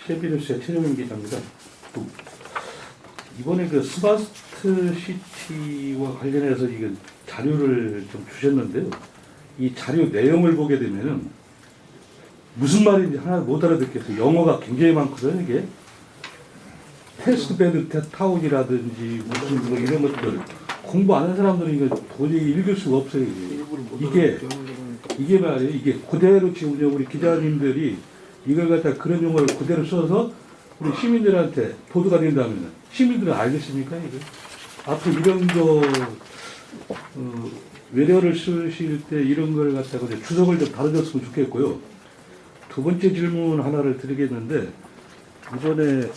CBS의 최종현 기자입니다. 이번에 그 스마트 시티와 관련해서 이게 자료를 좀 주셨는데요. 이 자료 내용을 보게 되면은 무슨 말인지 하나 못 알아듣겠어요. 영어가 굉장히 많거든요. 이게 테스트베드 타운이라든지 무슨 뭐 이런 것들 공부 안 하는 사람들은 이거 도저히 읽을 수가 없어요. 이게 말이에요. 이게 그대로 지금 우리 기자님들이 이걸 갖다 그런 용어를 그대로 써서 우리 시민들한테 보도가 된다면 시민들은 알겠습니까? 이거 앞으로 이런 거 외래어를 쓰실 때 이런 걸 갖다가 주석을 좀 다뤄줬으면 좋겠고요. 두 번째 질문 하나를 드리겠는데 이번에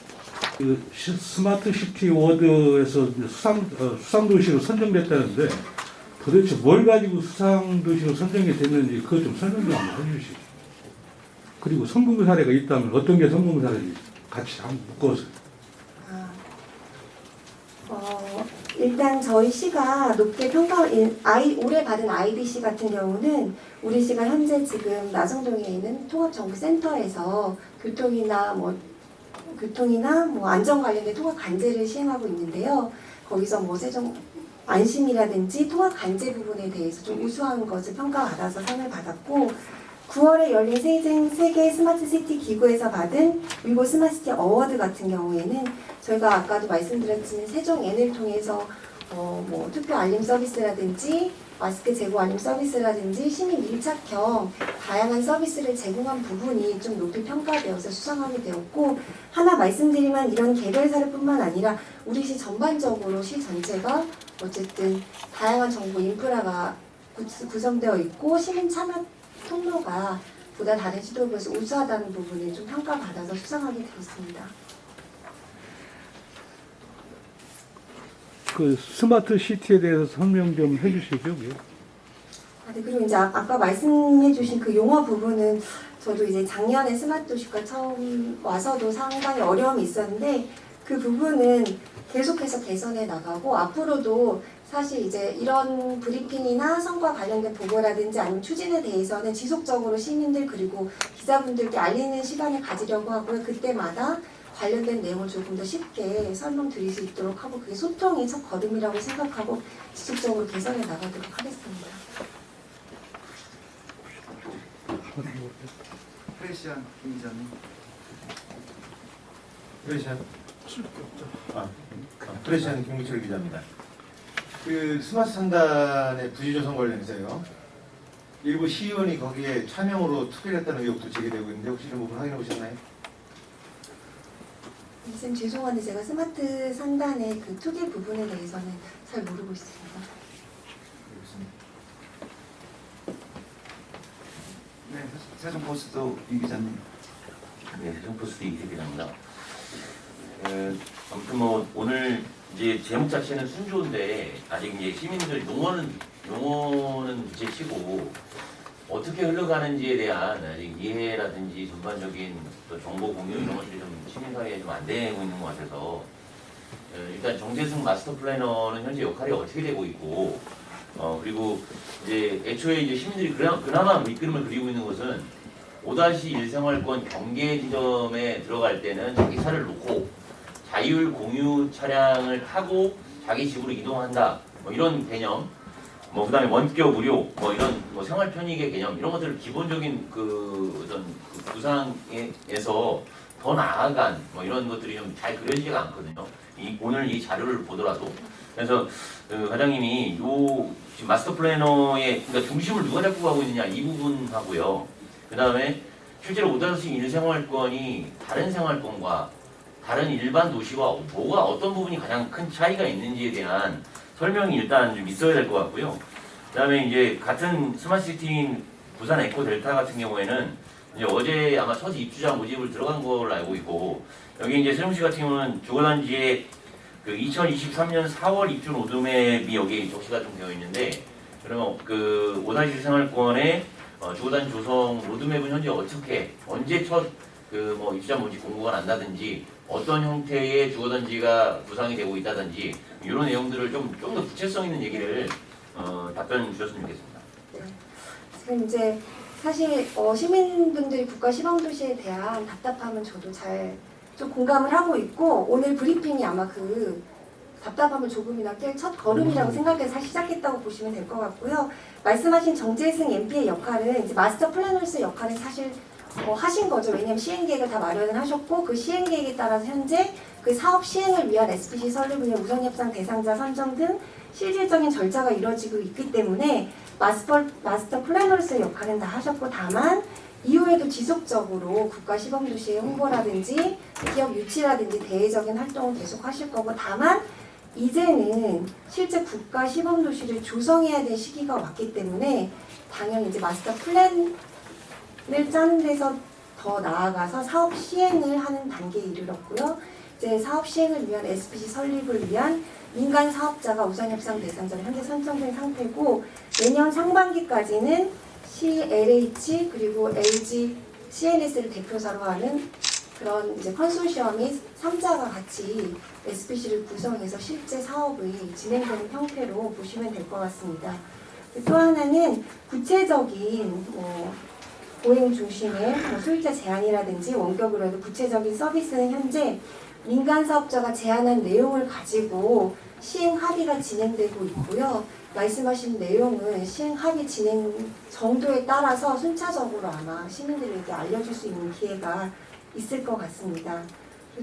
그 스마트 시티 워드에서 수상 도시로 선정됐다는데 도대체 뭘 가지고 수상 도시로 선정이 됐는지 그것 좀 설명 좀 한번 해주시죠. 그리고 성공 사례가 있다면 어떤 게 성공 사례인지 같이 한번 묶어서. 일단 저희 시가 높게 올해 받은 IDC 같은 경우는 우리 시가 현재 지금 나성동에 있는 통합정보센터에서 교통이나 안전 관련된 통합 관제를 시행하고 있는데요. 거기서 뭐 세종 안심이라든지 통합 관제 부분에 대해서 좀 우수한 것을 평가받아서 상을 받았고 9월에 열린 세계 스마트 시티 기구에서 받은 위고 스마트 시티 어워드 같은 경우에는 저희가 아까도 말씀드렸지만 세종 N을 통해서 뭐 투표 알림 서비스라든지 마스크 제공 알림 서비스라든지 시민 밀착형 다양한 서비스를 제공한 부분이 좀 높이 평가되어서 수상하게 되었고 하나 말씀드리면 이런 개별 사례뿐만 아니라 우리 시 전반적으로 시 전체가 어쨌든 다양한 정보 인프라가 구성되어 있고 시민 참여 통로가 보다 다른 시도부에서 우수하다는 부분을 좀 평가받아서 수상하게 되었습니다. 그 스마트 시티에 대해서 설명 좀 해주시죠. 네, 그리고 이제 아까 말씀해주신 그 용어 부분은 저도 이제 작년에 스마트 도시과 처음 와서도 상당히 어려움이 있었는데 그 부분은 계속해서 개선해 나가고 앞으로도 사실 이제 이런 브리핑이나 성과 관련된 보고라든지 아니면 추진에 대해서는 지속적으로 시민들 그리고 기자분들께 알리는 시간을 가지려고 하고요. 그때마다 관련된 내용을 조금 더 쉽게 설명드릴 수 있도록 하고 그게 소통의 첫 걸음이라고 생각하고 지속적으로 개선해 나가도록 하겠습니다. 프레시안 김 기자님. 프레시안 프레시안 김국철 기자입니다. 그 스마트 상단의 부지조성 관련해서요. 일부 시의원이 거기에 차명으로 투표를 했다는 의혹도 제기되고 있는데 혹시 이런 부분 확인해 보셨나요? 선생님 죄송한데 제가 스마트 상단의 그 투기 부분에 대해서는 잘 모르고 있습니다. 네, 세종포스트 이 기자님. 네, 세종포스트 이 기자입니다. 아무튼 뭐 오늘 이제 제목 자체는 순조인데 아직 이제 시민들 용어는 둘째치고 어떻게 흘러가는지에 대한 아직 이해라든지 전반적인 또 정보 공유 이런 것들이 좀 시민 사회에 좀 안 되고 있는 것 같아서 일단 정재승 마스터 플래너는 현재 역할이 어떻게 되고 있고 그리고 이제 애초에 이제 시민들이 그나마 밑그림을 그리고 있는 것은 5-1 생활권 경계 지점에 들어갈 때는 자기 차를 놓고 자율 공유 차량을 타고 자기 집으로 이동한다. 뭐 이런 개념. 뭐 그다음에 원격 무료. 뭐 이런 뭐 생활 편익의 개념. 이런 것들을 기본적인 그 어떤 그 구상에서 더 나아간 뭐 이런 것들이 좀 잘 그려지지가 않거든요. 오늘 이 자료를 보더라도. 그래서 그 과장님이 요 지금 마스터 플래너의 그러니까 중심을 누가 잡고 가고 있느냐 이 부분하고요. 그다음에 실제로 5-1 생활권이 다른 생활권과 다른 일반 도시와 뭐가 어떤 부분이 가장 큰 차이가 있는지에 대한 설명이 일단 좀 있어야 될 것 같고요. 그다음에 이제 같은 스마트시티인 부산 에코델타 같은 경우에는 이제 어제 아마 첫 입주자 모집을 들어간 걸로 알고 있고 여기 이제 세종시 같은 경우는 주거단지에 그 2023년 4월 입주 로드맵이 여기 적시가 좀 되어 있는데 그러면 그 5-1 생활권의 주거단지 조성 로드맵은 현재 어떻게 언제 첫 그 뭐 입주자 모집 공고가 난다든지 어떤 형태의 주거단지가 구상이 되고 있다든지 이런 내용들을 좀 더 구체성 있는 얘기를 답변 주셨으면 좋겠습니다. 네. 지금 이제 사실 시민분들이 국가 시범도시에 대한 답답함은 저도 잘 좀 공감을 하고 있고 오늘 브리핑이 아마 그 답답함을 조금이나 깰 첫 걸음이라고 생각해서 시작했다고 보시면 될 것 같고요. 말씀하신 정재승 MP의 역할은 이제 마스터 플래너로서의 역할은 사실 하신 거죠. 왜냐하면 시행계획을 다 마련을 하셨고 그 시행계획에 따라서 현재 그 사업 시행을 위한 SPC 설립 의 우선 협상 대상자 선정 등 실질적인 절차가 이루어지고 있기 때문에 마스터 플래너로서의 역할은 다 하셨고 다만 이후에도 지속적으로 국가 시범도시의 홍보라든지 기업 유치라든지 대외적인 활동을 계속 하실 거고 다만 이제는 실제 국가 시범도시를 조성해야 될 시기가 왔기 때문에 당연히 이제 마스터 플랜을 짜는 데서 더 나아가서 사업 시행을 하는 단계에 이르렀고요. 이제 사업 시행을 위한 SPC 설립을 위한 민간 사업자가 우선 협상 대상자로 현재 선정된 상태고 내년 상반기까지는 CLH 그리고 LG CNS를 대표사로 하는 그런 이제 컨소시엄이 3자가 같이 SPC를 구성해서 실제 사업이 진행되는 형태로 보시면 될 것 같습니다. 또 하나는 구체적인 보행 중심의 소유자 제한이라든지 원격으로 해도 구체적인 서비스는 현재 민간 사업자가 제안한 내용을 가지고 시행 합의가 진행되고 있고요. 말씀하신 내용은 시행 합의 진행 정도에 따라서 순차적으로 아마 시민들에게 알려줄 수 있는 기회가 있을 것 같습니다.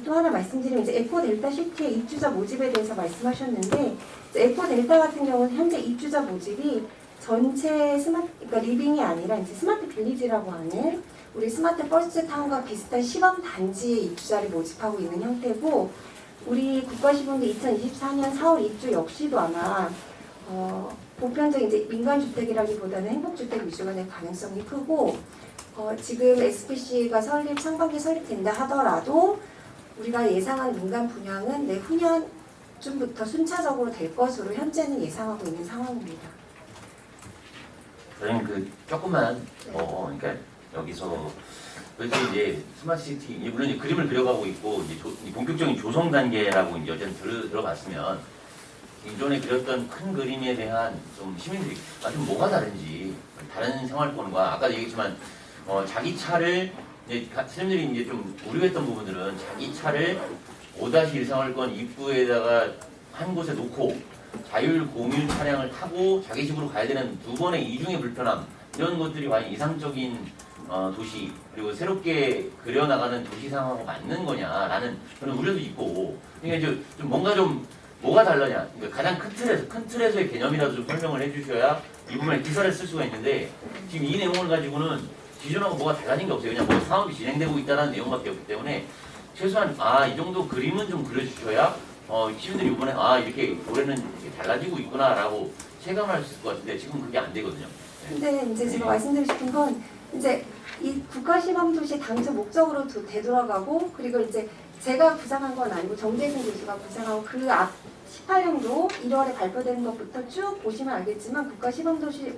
또 하나 말씀드리면 이제 에코델타 시티의 입주자 모집에 대해서 말씀하셨는데 에코델타 같은 경우는 현재 입주자 모집이 전체 그러니까 리빙이 아니라 이제 스마트 빌리지라고 하는 우리 스마트 퍼스트 타운과 비슷한 시범 단지의 입주자를 모집하고 있는 형태고 우리 국가시범도 2024년 4월 입주 역시도 아마 보편적인 이제 민간주택이라기보다는 행복주택 위주가 될 가능성이 크고 지금 SPC가 상반기 설립된다 하더라도 우리가 예상한 민간 분양은 내후년쯤부터 순차적으로 될 것으로 현재는 예상하고 있는 상황입니다. 저는 그 조금만 그러니까 여기서 그래서 이제 스마트시티 물론 이제 그림을 그려가고 있고 이제 본격적인 조성 단계라고 이제 어쨌든 들어봤으면 기존에 그렸던 큰 그림에 대한 좀 시민들이 좀 뭐가 다른지 다른 생활권과 아까도 얘기했지만 자기 차를 이제 시민들이 이제 좀 우려했던 부분들은 자기 차를 5-1 생활권 입구에다가 한 곳에 놓고 자율 공유 차량을 타고 자기 집으로 가야 되는 두 번의 이중의 불편함 이런 것들이 과연 이상적인 도시 그리고 새롭게 그려나가는 도시 상황하고 맞는 거냐라는 그런 우려도 있고 그러니까 좀 뭔가 좀 뭐가 다르냐 그러니까 가장 큰 틀에서의 개념이라도 좀 설명을 해주셔야 이 부분에 기사를 쓸 수가 있는데 지금 이 내용을 가지고는 기존하고 뭐가 달라진 게 없어요. 그냥 뭐 사업이 진행되고 있다는 내용밖에 없기 때문에 최소한 이 정도 그림은 좀 그려주셔야 시민들이 이번에 이렇게 올해는 이렇게 달라지고 있구나라고 체감할 수 있을 것 같은데 지금 그게 안 되거든요. 근데 이제 제가 말씀드리고 싶은 건 이제 이 국가시범도시 당초 목적으로 되돌아가고 그리고 이제 제가 구상한 건 아니고 정재승 교수가 구상하고 그 앞 18년도 1월에 발표되는 것부터 쭉 보시면 알겠지만 국가시범도시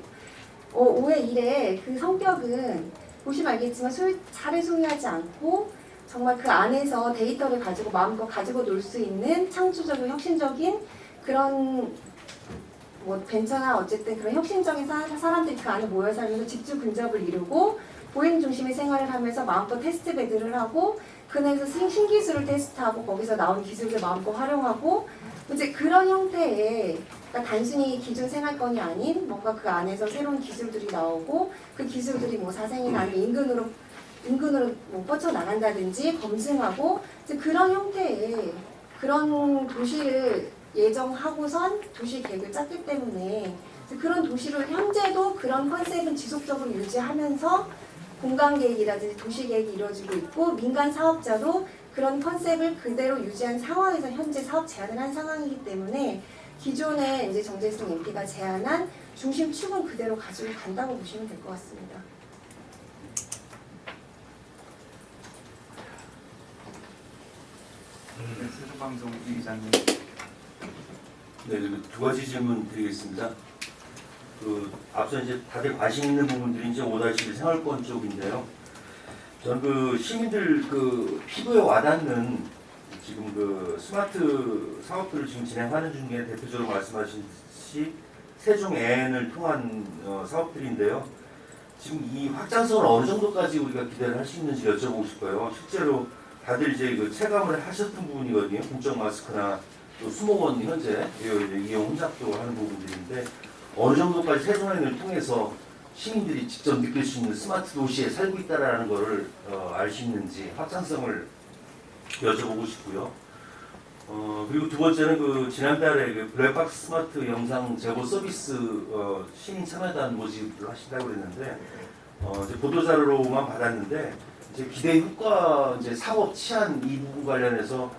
5회 1회 그 성격은 보시면 알겠지만 차를 소유하지 않고 정말 그 안에서 데이터를 가지고 마음껏 가지고 놀 수 있는 창조적이고 혁신적인 그런 벤처나 어쨌든 그런 혁신적인 사람들이 그 안에 모여 살면서 집주 근접을 이루고 보행 중심의 생활을 하면서 마음껏 테스트 배드를 하고 그 내에서 신기술을 테스트하고 거기서 나온 기술을 마음껏 활용하고 이제 그런 형태의 그러니까 단순히 기존 생활권이 아닌 뭔가 그 안에서 새로운 기술들이 나오고 그 기술들이 사생이나 아니면 인근으로 뻗쳐나간다든지 검증하고 이제 그런 형태의 그런 도시를 예정하고선 도시 계획을 짰기 때문에 그런 도시를 현재도 그런 컨셉은 지속적으로 유지하면서 공간계획이라든지 도시계획이 이루어지고 있고 민간 사업자도 그런 컨셉을 그대로 유지한 상황에서 현재 사업 제안을 한 상황이기 때문에 기존에 이제 정재승 MP가 제안한 중심축은 그대로 가지고 간다고 보시면 될 것 같습니다. 네, 세종방송 이 기자님. 네, 두 가지 질문 드리겠습니다. 앞서 이제 다들 관심 있는 부분들이 이제 5-1 생활권 쪽인데요. 저는 시민들 피부에 와닿는 지금 스마트 사업들을 지금 진행하는 중에 대표적으로 말씀하신 세종 N을 통한 사업들인데요. 지금 이 확장성을 어느 정도까지 우리가 기대를 할 수 있는지 여쭤보고 싶어요. 실제로 다들 이제 그 체감을 하셨던 부분이거든요. 공적 마스크나 또 수목원 현재 이용 혼잡도 하는 부분들인데 어느 정도까지 세종행을 통해서 시민들이 직접 느낄 수 있는 스마트 도시에 살고 있다라는 것을 알 수 있는지 확장성을 여쭤보고 싶고요. 그리고 두 번째는 그 지난달에 그 블랙박스 스마트 영상 제보 서비스 시민 참여단 모집을 하신다고 그랬는데 이제 보도 자료로만 받았는데 이제 기대 효과 이제 사업 치안 이 부분 관련해서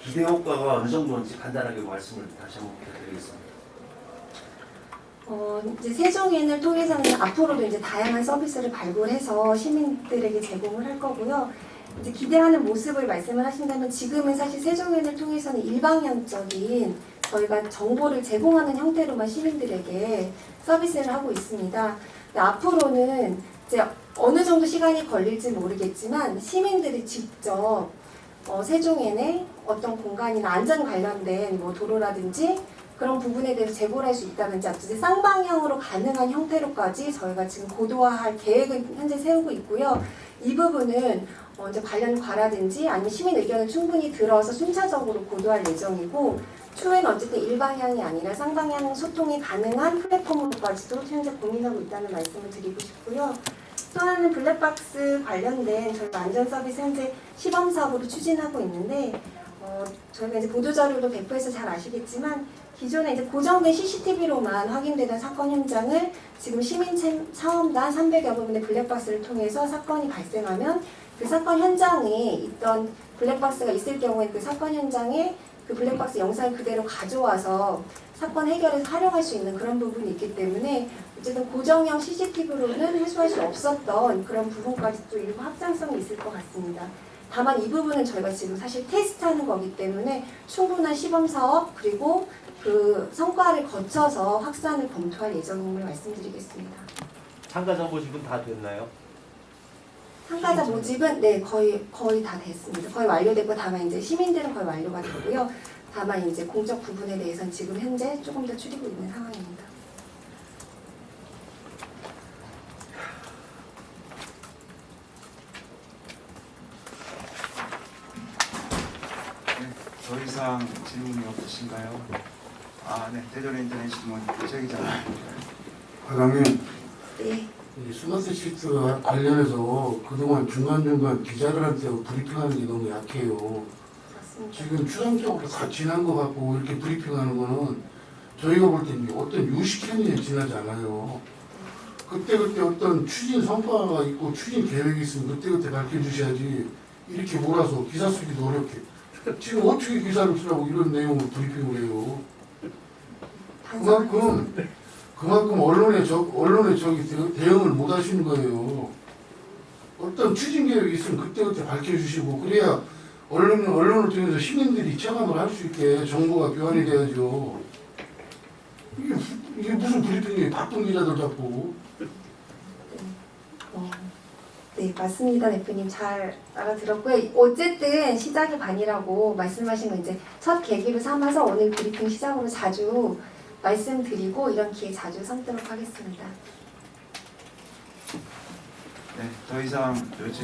기대 효과가 어느 정도인지 간단하게 말씀을 다시 한번 부탁드리겠습니다. 이제 세종인을 통해서는 앞으로도 이제 다양한 서비스를 발굴해서 시민들에게 제공을 할 거고요. 이제 기대하는 모습을 말씀을 하신다면 지금은 사실 세종인을 통해서는 일방향적인 저희가 정보를 제공하는 형태로만 시민들에게 서비스를 하고 있습니다. 근데 앞으로는 이제 어느 정도 시간이 걸릴지 모르겠지만 시민들이 직접 세종엔의 어떤 공간이나 안전 관련된 뭐 도로라든지 그런 부분에 대해서 제보를 할 수 있다든지 이제 쌍방향으로 가능한 형태로까지 저희가 지금 고도화할 계획을 현재 세우고 있고요. 이 부분은 이제 관련 과라든지 아니면 시민 의견을 충분히 들어서 순차적으로 고도할 예정이고 추후에는 어쨌든 일방향이 아니라 쌍방향 소통이 가능한 플랫폼으로까지도 현재 고민하고 있다는 말씀을 드리고 싶고요. 또 하나는 블랙박스 관련된 저희가 안전 서비스 현재 시범 사업으로 추진하고 있는데 저희가 이제 보도자료도 배포해서 잘 아시겠지만 기존에 이제 고정된 CCTV로만 확인되던 사건 현장을 지금 시민 차원단 300여 부분의 블랙박스를 통해서 사건이 발생하면 그 사건 현장에 있던 블랙박스가 있을 경우에 그 사건 현장에 그 블랙박스 영상을 그대로 가져와서 사건 해결에 활용할 수 있는 그런 부분이 있기 때문에 어쨌든 고정형 CCTV로는 해소할 수 없었던 그런 부분까지 또 일부 확장성이 있을 것 같습니다. 다만 이 부분은 저희가 지금 사실 테스트하는 거기 때문에 충분한 시범 사업 그리고 그 성과를 거쳐서 확산을 검토할 예정임을 말씀드리겠습니다. 참가자 모집은 다 됐나요? 참가자 모집은 네 거의 다 됐습니다. 거의 완료됐고 다만 이제 시민들은 거의 완료가 됐고요. 다만 이제 공적 부분에 대해서는 지금 현재 조금 더 줄이고 있는 상황입니다. 네, 더 이상 질문이 없으신가요? 네, 대전의 인터넷 신문 최 기자님. 과장님, 네. 이 스마트 시트 관련해서 그동안 중간중간 기자들한테 브리핑하는 게 너무 약해요. 맞습니다. 지금 추상적으로 다 지난 것 같고 이렇게 브리핑하는 거는 저희가 볼 때는 어떤 유식행위에 지나지 않아요. 그때그때 어떤 추진 성과가 있고 추진 계획이 있으면 그때그때 밝혀주셔야지 이렇게 몰아서 기사 쓰기도 어렵게 지금 어떻게 기사를 쓰라고 이런 내용을 브리핑을 해요. 그만큼 언론에 저기 대응을 못 하시는 거예요. 어떤 추진 계획이 있으면 그때그때 밝혀주시고 그래야 언론을 통해서 시민들이 체감을 할 수 있게 정보가 교환이 돼야죠. 이게 무슨 브리핑이에요? 바쁜 기자들 잡고. 네, 맞습니다. 대표님 잘 알아들었고요. 어쨌든 시작이 반이라고 말씀하신 건 이제 첫 계기로 삼아서 오늘 브리핑 시작으로 자주 말씀드리고 이런 기회 자주 삼도록 하겠습니다. 네, 더 이상 요즘